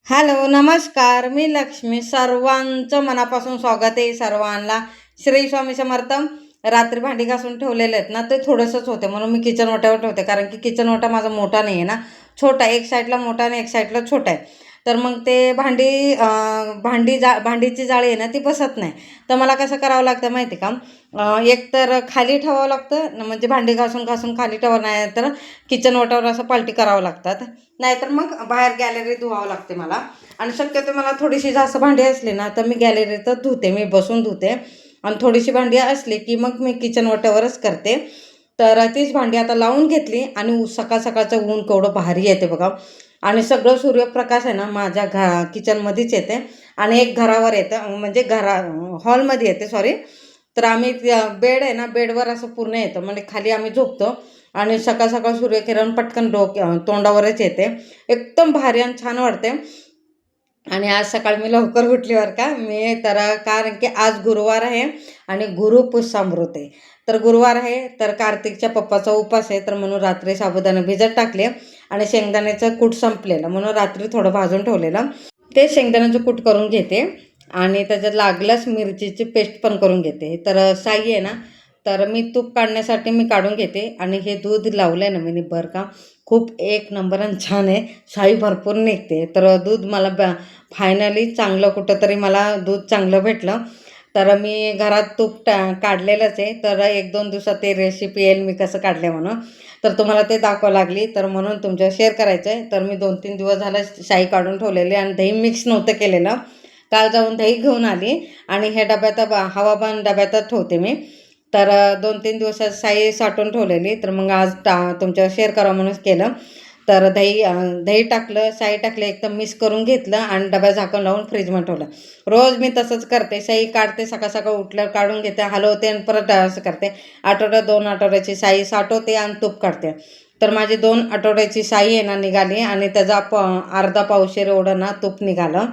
Hello, नमस्कार. मी लक्ष्मी. सर्वांचं मनापासून स्वागत आहे सर्वांना. श्री स्वामी समर्थ. रात्री भांडी घासून ठेवलेले आहेत ना, ते थोडंसंच होते म्हणून मी किचन ओट्यावर ठेवते. कारण की किचन ओटा माझा मोठा नाही आहे ना, छोटा आहे. एक साईडला मोठा आणि एक साईडला छोटा आहे. तर मग ते भांडीची जाळी आहे ना, ती बसत नाही. तर मला कसं करावं लागतं माहिती आहे का? एक तर खाली ठेवावं लागतं, म्हणजे भांडी घासून घासून खाली ठेवावं, नाही तर किचन ओट्यावर असं पालटी करावं लागतात. नाहीतर मग बाहेर गॅलरी धुवावं लागते मला. आणि शक्यतो मला थोडीशी जास्त भांडी असली ना, तर मी गॅलरीतच धुते, मी बसून धुते. आणि थोडीशी भांडी असली की मग मी किचन ओट्यावरच करते. तर तीच भांडी आता लावून घेतली आणि सकाळ सकाळचं ऊन केवढं भारी येते बघा. आणि सगळं सूर्यप्रकाश आहे ना माझ्या किचनमध्येच येते. आणि एक घरावर येतं, म्हणजे हॉलमध्ये येते, सॉरी. तर आम्ही बेड आहे ना, बेडवर असं पूर्ण येतं, म्हणजे खाली आम्ही झोपतो. आणि सकाळ सकाळ सूर्यकिरण पटकन तोंडावरच येते. एकदम भारी आणि छान वाटते. आणि आज सकाळी मी लवकर उठली बरं का. मी तर कारण की आज गुरुवार आहे आणि गुरुपुष्यामृत आहे. तर गुरुवार आहे, तर कार्तिकच्या पप्पाचा उपास आहे, तर म्हणून रात्री साबुदाणे भिजत टाकले. आणि शेंगदाण्याचं कूट संपलेलं म्हणून रात्री थोडं भाजून ठेवलेलं, ते शेंगदाण्याचं कूट करून घेते. आणि त्याच्यात लागल्यास मिरचीची पेस्ट पण करून घेते. तर साई आहे ना, तर मी तूप काढण्यासाठी मी काढून घेते. आणि हे दूध लावलं आहे ना मी बरं का, खूप एक नंबर आणि छान आहे. साई भरपूर निघते. तर दूध मला फायनली चांगलं कुठंतरी मला दूध चांगलं भेटलं. तर मी घरात तूप काढलेलंच आहे. तर 1-2 दिवसात ते रेसिपी येईल मी कसं काढले म्हणून. तर तुम्हाला ते दाखवा लागली, तर म्हणून तुमच्या शेअर करायचं आहे. तर मी 2-3 दिवस झालं शाई काढून ठेवलेली आणि दही मिक्स नव्हतं केलेलं. काल जाऊन दही घेऊन आली आणि हे डब्यात हवाबंद डब्यातच ठेवते मी. तर 2-3 दिवसात साई साठवून ठेवलेली, तर मग आज तुमच्यावर शेअर करावं म्हणून केलं. तर दही टाकलं, साई टाकलं, एकदम मिक्स करून घेतलं आणि डब्यात झाकण लावून फ्रीजमध्ये ठेवलं. रोज मी तसंच करते. साई काढते, सकाळ सकाळ उठल्यावर काढून घेते, हलवते आणि परत असं करते. आठवड्यात 2 आठवड्याची साई साठवते आणि तूप काढते. तर माझी 2 आठवड्याची साई आहे ना निघाली आणि त्याचा अर्धा पावशेर एवढं ना तूप निघालं.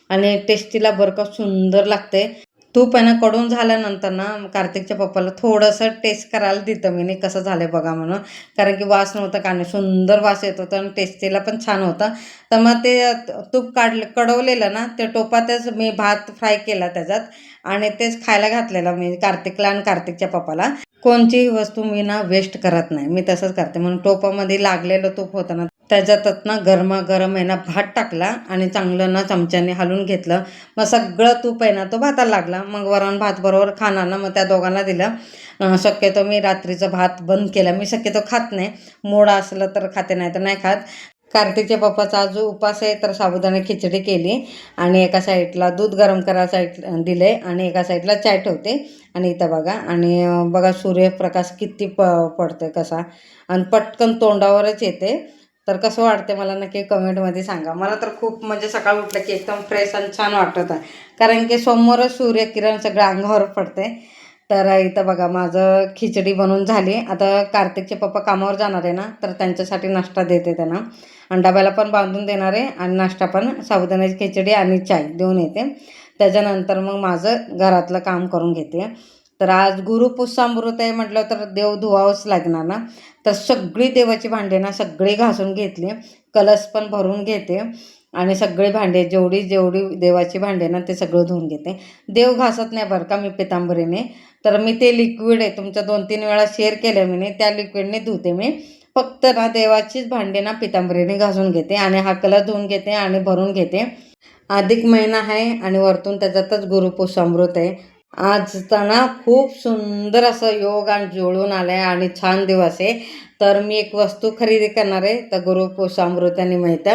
आणि टेस्टीला बरं का सुंदर लागते. तूप आहे ना कडून झाल्यानंतर ना, कार्तिकच्या पप्पाला थोडंसं टेस्ट करायला दिलं मी, कसं झालं बघा म्हणून. कारण की वास नव्हता का नाही, सुंदर वास येत होता आणि टेस्टीला पण छान होता. तर मग ते तूप कडवलेलं ना, ते टोपातच मी भात फ्राय केला त्याच्यात. आणि तेच खायला घातलेलं मी कार्तिकला आणि कार्तिकच्या पप्पाला. कोणतीही वस्तू मी ना वेस्ट करत नाही, मी तसंच करते. म्हणून टोपामध्ये लागलेलं तूप होतं ना, त्याच्यातच ना गरमागरम आहे ना भात टाकला आणि चांगलं ना चमच्याने हलवून घेतलं. मग सगळं तूप आहे ना तो भाताला लागला. मग वरण भात बरोबर खाणार ना, मग त्या दोघांना दिलं. शक्यतो मी रात्रीचं भात बंद केलं, मी शक्यतो खात नाही. मोड असलं तर खाते, नाही तर नाही खात. कार्तिकच्या पप्पाचा आज उपास आहे, तर साबुदाणे खिचडी केली. आणि एका साईडला दूध गरम करायला दिले आणि एका साईडला चाय ठेवते. आणि इथं बघा, आणि बघा सूर्यप्रकाश किती पडतोय कसा, आणि पटकन तोंडावरच येते. तर कसं वाटते मला नक्की कमेंटमध्ये सांगा. मला तर खूप, म्हणजे सकाळ उठलं की एकदम फ्रेश आणि छान वाटत आहे. कारण की समोरच सूर्यकिरण सगळं अंगावर पडते. तर इथं बघा माझं खिचडी बनवून झाली. आता कार्तिकचे पप्पा कामावर जाणार आहे ना, तर त्यांच्यासाठी नाश्ता देते त्यांना. आणि डब्याला पण बांधून देणार आहे आणि नाश्ता पण साबुदाण्याची खिचडी आणि चाय देऊन येते. त्याच्यानंतर मग माझं घरातलं काम करून घेते. तर आज गुरुपुष्यामृत आहे म्हटलं तर देव धुवावंच लागणार ना. तर सगळी देवाची भांडे ना सगळी घासून घेतली. कलश पण भरून घेते. आणि सगळी भांडे जेवढी जेवढी देवाची भांडे ना ते सगळं धुवून घेते. देव घासत नाही बरं का मी पितांबरीने. तर मी ते लिक्विड आहे, तुमच्या 2-3 वेळा शेअर केलं मी, त्या लिक्विडने धुते मी. फक्त ना देवाचीच भांडे ना पितांबरीने घासून घेते आणि हा कलश धुवून घेते आणि भरून घेते. अधिक महिना आहे आणि वरतून त्याच्यातच गुरुपुष्यामृत आहे. आज तर ना खूप सुंदर असं योग आणि जुळून आलं आहे आणि छान दिवस आहे. तर मी एक वस्तू खरेदी करणार आहे तर गुरुपुष्यामृतानिमित्त.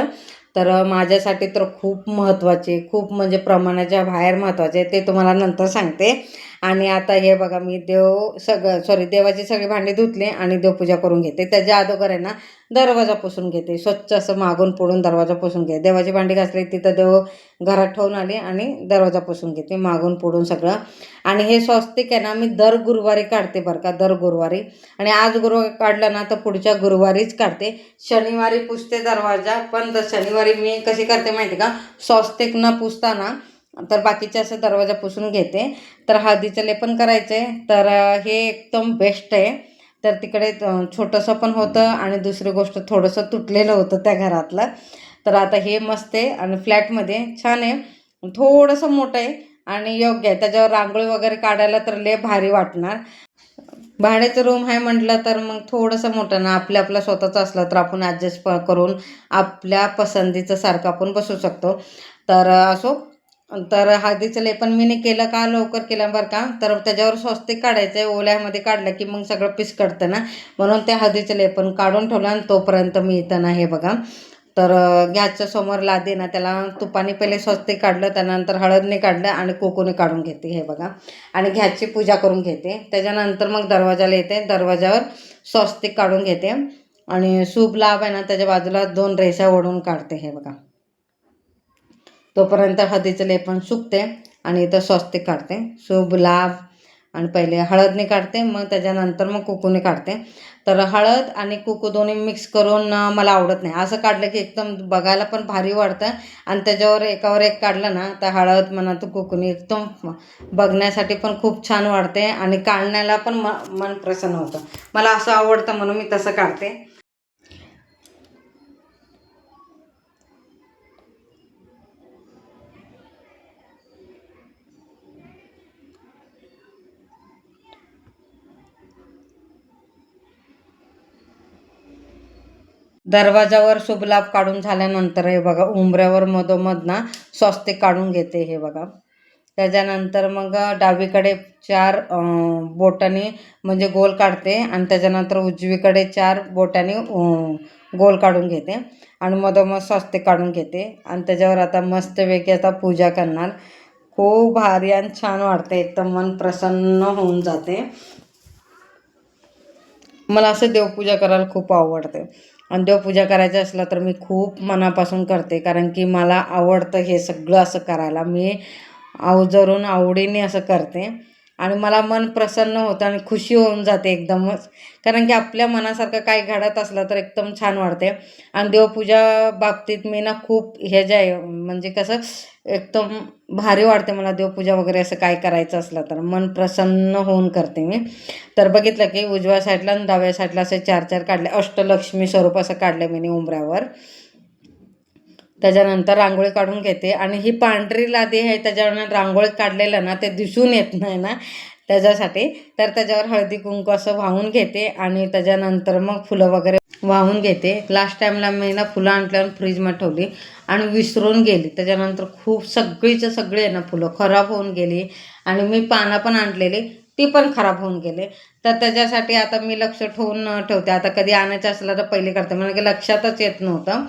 तर माझ्यासाठी तर खूप महत्त्वाचे, खूप म्हणजे प्रमाणाच्या बाहेर महत्त्वाचे, ते तुम्हाला नंतर सांगते. आणि आता हे बघा, मी देवाची सगळी भांडी धुतली आणि देवपूजा करून घेते. त्याच्या अगोदर आहे ना दरवाजा पुसून घेते, स्वच्छ असं मागून पुढून दरवाजा पुसून घेते. देवाची भांडी घासली तिथं देव घरात ठेवून आली आणि दरवाजा पुसून घेते मागून पुढून सगळं. आणि हे स्वस्तिक आहे ना मी दर गुरुवारी काढते बरं का, दर गुरुवारी. आणि आज गुरुवारी काढलं ना तर पुढच्या गुरुवारीच काढते. शनिवारी पुसते दरवाजा, पण शनिवारी मी कशी करते माहिती का, स्वस्तिक न पुसताना तर बाकीचे असं दरवाजा पुसून घेते. तर हळदीचं लेपन करायचं आहे. तर हे एकदम बेस्ट आहे. तर तिकडे छोटंसं पण होतं आणि दुसरी गोष्ट थोडंसं तुटलेलं होतं त्या घरातलं. तर आता हे मस्त आहे आणि फ्लॅटमध्ये छान आहे, थोडंसं मोठं आहे आणि योग्य आहे. त्याच्यावर रांगोळी वगैरे काढायला तर लय भारी वाटणार. भाड्याचं रूम आहे म्हटलं तर मग थोडंसं मोठं ना, आपलं स्वतःचं असलं तर आपण ॲडजस्ट करून आपल्या पसंतीचं सारखं आपण बसू शकतो. तर असो. तर हळदीचं लेपन मी केलं का लवकर केलं बरं का, तर त्याच्यावर स्वस्तिक काढायचं आहे. ओल्यामध्ये काढलं की मग सगळं पिसकटतं ना, म्हणून त्या हळदीचं लेपन काढून ठेवलं. आणि तोपर्यंत मी इथं ना हे बघा, तर गॅसच्या समोर लादे ना, त्याला तुपाने पहिले स्वस्तिक काढलं, त्यानंतर हळदने काढलं आणि कुंकूने काढून घेते हे बघा. आणि गॅसची पूजा करून घेते. त्याच्यानंतर मग दरवाजाला येते, दरवाजावर स्वस्तिक काढून घेते आणि शुभ लाभ आहे ना त्याच्या बाजूला 2 रेषा ओढून काढते हे बघा. तोपर्यंत हळदीचं लेपन सुकते आणि इथं स्वस्तिक काढते, शुभ लाभ. आणि पहिले हळदने काढते, मग त्याच्यानंतर मग कुंकूने काढते. तर हळद आणि कुंकू दोन्ही मिक्स करून मला आवडत नाही. असं काढलं की एकदम बघायला पण भारी वाटतं आणि त्याच्यावर एकावर एक काढलं ना, तर हळद म्हणा तर कुंकूने एकदम बघण्यासाठी पण खूप छान वाटते आणि काढण्याला पण मन प्रसन्न होतं. मला असं आवडतं म्हणून मी तसं काढते. दरवाजावर शुभलाभ काढून झाल्यानंतर हे बघा, उंबऱ्यावर मधोमध ना स्वस्तिक काढून घेते हे बघा. त्याच्यानंतर मग डावीकडे 4 बोटाने म्हणजे गोल काढते आणि त्याच्यानंतर उजवीकडे 4 बोटाने गोल काढून घेते आणि मधोमध स्वस्तिक काढून घेते आणि त्याच्यावर आता मस्तपैकी आता पूजा करणार. खूप भारी आणि छान वाटते, एकदम मन प्रसन्न होऊन जाते. मला असं देवपूजा करायला खूप आवडते आणि देवपूजा करायचं असलं तर मी खूप मनापासून करते, कारण की मला आवडतं हे सगळं असं करायला. मी आवर्जून आवडीने असं करते आणि मला मन प्रसन्न होतं आणि खुशी होऊन जाते एकदमच, कारण की आपल्या मनासारखं काही घडत असलं तर एकदम छान वाटते. आणि देवपूजा बाबतीत मी ना खूप हे जे आहे म्हणजे कसं एकदम भारी वाटते मला. देवपूजा वगैरे असं काय करायचं असलं तर मन प्रसन्न होऊन करते मी. तर बघितलं की उजव्या साईडला आणि डाव्या साईडला असे 4-4 काढले, अष्टलक्ष्मी स्वरूप असं काढलं मी उंबऱ्यावर. त्याच्यानंतर रांगोळी काढून घेते आणि ही पांढरी लादी आहे त्याच्यावर रांगोळी काढलेलं ना ते दिसून येत नाही ना, त्याच्यासाठी तर त्याच्यावर हळदी कुंकू असं वाहून घेते आणि त्याच्यानंतर मग फुलं वगैरे वाहून घेते. लास्ट टाईमला मी ना फुलं आणल्यावर फ्रीजमध्ये ठेवली आणि विसरून गेली. त्याच्यानंतर खूप सगळीच्या सगळी आहे ना फुलं खराब होऊन गेली आणि मी पानं पण आणलेली ती पण खराब होऊन गेले. तर त्याच्यासाठी आता मी लक्ष ठेवून ठेवते. आता कधी आणायचं असलं तर पहिले करते, म्हणजे लक्षातच येत नव्हतं.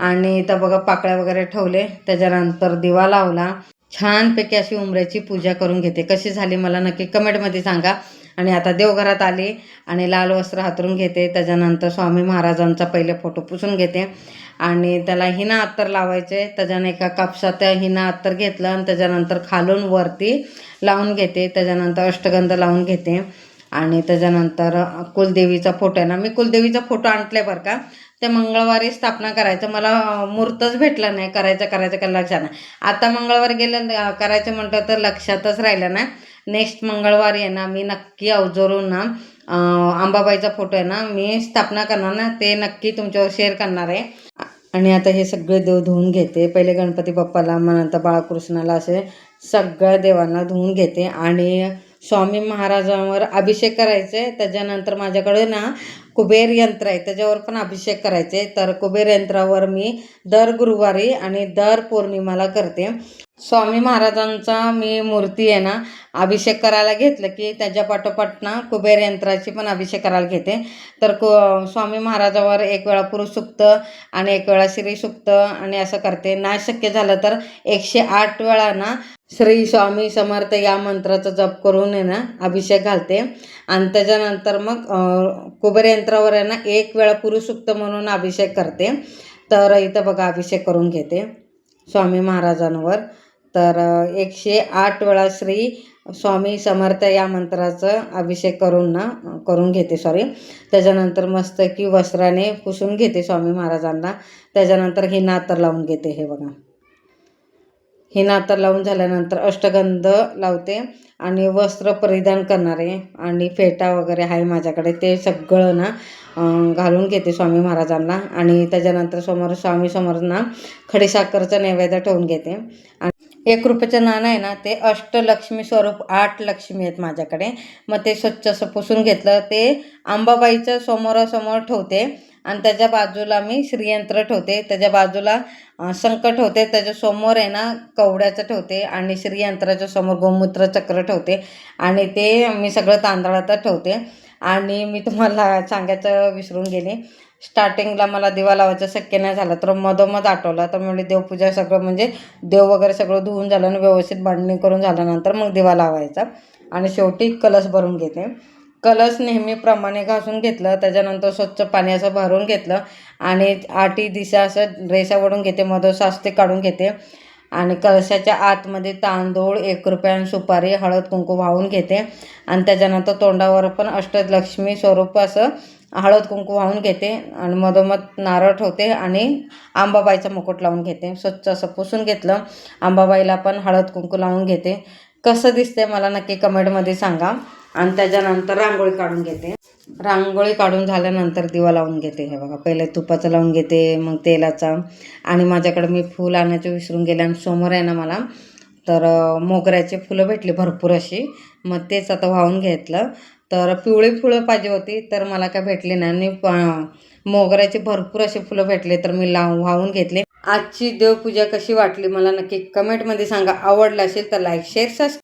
आणि इथं बघा पाकळ्या वगैरे ठेवले, त्याच्यानंतर दिवा लावला. छानपैकी अशी उंबऱ्याची पूजा करून घेते. कशी झाली मला नक्की कमेंटमध्ये सांगा. आणि आता देवघरात आले आणि लाल वस्त्र हातरून घेते. त्याच्यानंतर स्वामी महाराजांचा पहिले फोटो पुसून घेते आणि त्याला हिना अत्तर लावायचे. त्याच्यानं एका कापसात हिना अत्तर घेतलं आणि त्याच्यानंतर खालून वरती लावून घेते. त्याच्यानंतर अष्टगंध लावून घेते आणि त्याच्यानंतर कुलदेवीचा फोटो आहे ना, मी कुलदेवीचा फोटो आणले बरं का. ते मंगळवारी स्थापना करायचं, मला मुहूर्तच भेटला नाही. करायचं का लक्षात नाही. आता मंगळवारी गेलं करायचं म्हटलं तर लक्षातच राहिलं ना. नेक्स्ट मंगळवारी आहे ना मी नक्की अवजरून ना अंबाबाईचा फोटो आहे ना मी स्थापना करणार ना, ते नक्की तुमच्यावर शेअर करणार आहे. आणि आता हे सगळे देव धुवून घेते. पहिले गणपती बाप्पाला, मग नंतर बाळकृष्णाला, असे सगळ्या देवांना धुवून घेते आणि स्वामी महाराजांवर अभिषेक करायचे. त्याच्यानंतर माझ्याकडे ना कुबेर यंत्र आहे, त्याच्यावर पण अभिषेक करायचे. तर कुबेर यंत्रावर मी दर गुरुवारी आणि दर पौर्णिमाला करते. स्वामी महाराजांचा मी मूर्ती आहे ना अभिषेक करायला घेतलं की त्याच्या पाठोपाठ ना कुबेर यंत्राची पण अभिषेक करायला घेते. तर स्वामी महाराजावर एक वेळा पुरुष सुक्त आणि एक वेळा श्री सुक्त आणि असं करते. नाही शक्य झालं तर 108 वेळा ना श्री स्वामी समर्थ या मंत्राचा जप करून आहे ना अभिषेक घालते. आणि त्याच्यानंतर मग कुबेर यंत्रावर आहे ना 1 वेळा पुरुष सुक्त म्हणून अभिषेक करते. तर इथं बघा अभिषेक करून घेते स्वामी महाराजांवर. तर 108 वेळा श्री स्वामी समर्थ या मंत्राचं अभिषेक करून घेते त्याच्यानंतर मस्त की वस्त्राने पुसून घेते स्वामी महाराजांना. त्याच्यानंतर ही नातर लावून घेते हे बघा. हिना आता लावून झाल्यानंतर अष्टगंध लावते आणि वस्त्र परिधान करणारे आणि फेटा वगैरे आहे माझ्याकडे, ते सगळं ना घालून घेते स्वामी महाराजांना. आणि त्याच्यानंतर स्वामी समोरांना खडीसाखरचं नैवेद्य ठेवून घेते. आणि 1 रुपयाचं नाणं आहे ना, ते अष्टलक्ष्मी स्वरूप 8 लक्ष्मी आहेत माझ्याकडे. मग ते स्वच्छ असं पुसून घेतलं, ते अंबाबाईच्या समोरासमोर ठेवते. आणि त्याच्या बाजूला मी श्रीयंत्र ठेवते, त्याच्या बाजूला शंख ठेवते, त्याच्यासमोर आहे ना कवड्याचं ठेवते आणि श्रीयंत्राच्या समोर गोमूत्र चक्र ठेवते. आणि ते मी सगळं तांदळात ठेवते. आणि मी तुम्हाला सांगायचं विसरून गेले, स्टार्टिंगला मला दिवा लावायचं शक्य नाही झालं, तर मधोमध आठवलं, तर म्हणजे देवपूजा सगळं म्हणजे देव वगैरे सगळं धुवून झालं आणि व्यवस्थित बांधणी करून झाल्यानंतर मग दिवा लावायचा. आणि शेवटी कलश भरून घेते. कलश नेहमीप्रमाणे घासून घेतलं, त्याच्यानंतर स्वच्छ पाणी असं भरून घेतलं आणि 8 दिशा असं रेषा ओढून घेते, मधोमध सास्ते काढून घेते. आणि कलशाच्या आतमध्ये तांदूळ, 1 रुपया आणि सुपारी, हळद कुंकू वाहून घेते. आणि त्याच्यानंतर तोंडावर पण अष्टलक्ष्मी स्वरूप असं हळद कुंकू वाहून घेते आणि मधोमध नारळ ठेवते आणि अंबाबाईचा मुकुट लावून घेते. स्वच्छ असं पुसून घेतलं, अंबाबाईला पण हळद कुंकू लावून घेते. कसं दिसते मला नक्की कमेंटमध्ये सांगा. आणि त्याच्यानंतर रांगोळी काढून घेते. रांगोळी काढून झाल्यानंतर दिवा लावून घेते. हे बघा, पहिले तुपाचं लावून घेते, मग तेलाचा. आणि माझ्याकडे मी फूल आणायचं विसरून गेले आणि समोर आहे ना मला तर मोगऱ्याचे फुलं भेटली भरपूर अशी, मग तेच आता वाहून घेतलं. तर पिवळी फुलं पाहिजे होती, तर मला काय भेटली नाही. आणि मोगऱ्याचे भरपूर असे फुलं भेटले, तर मी वाहून घेतले. आजची देवपूजा कशी वाटली मला नक्की कमेंटमध्ये सांगा. आवडलं असेल तर लाईक, शेअर, सबस्क्राईब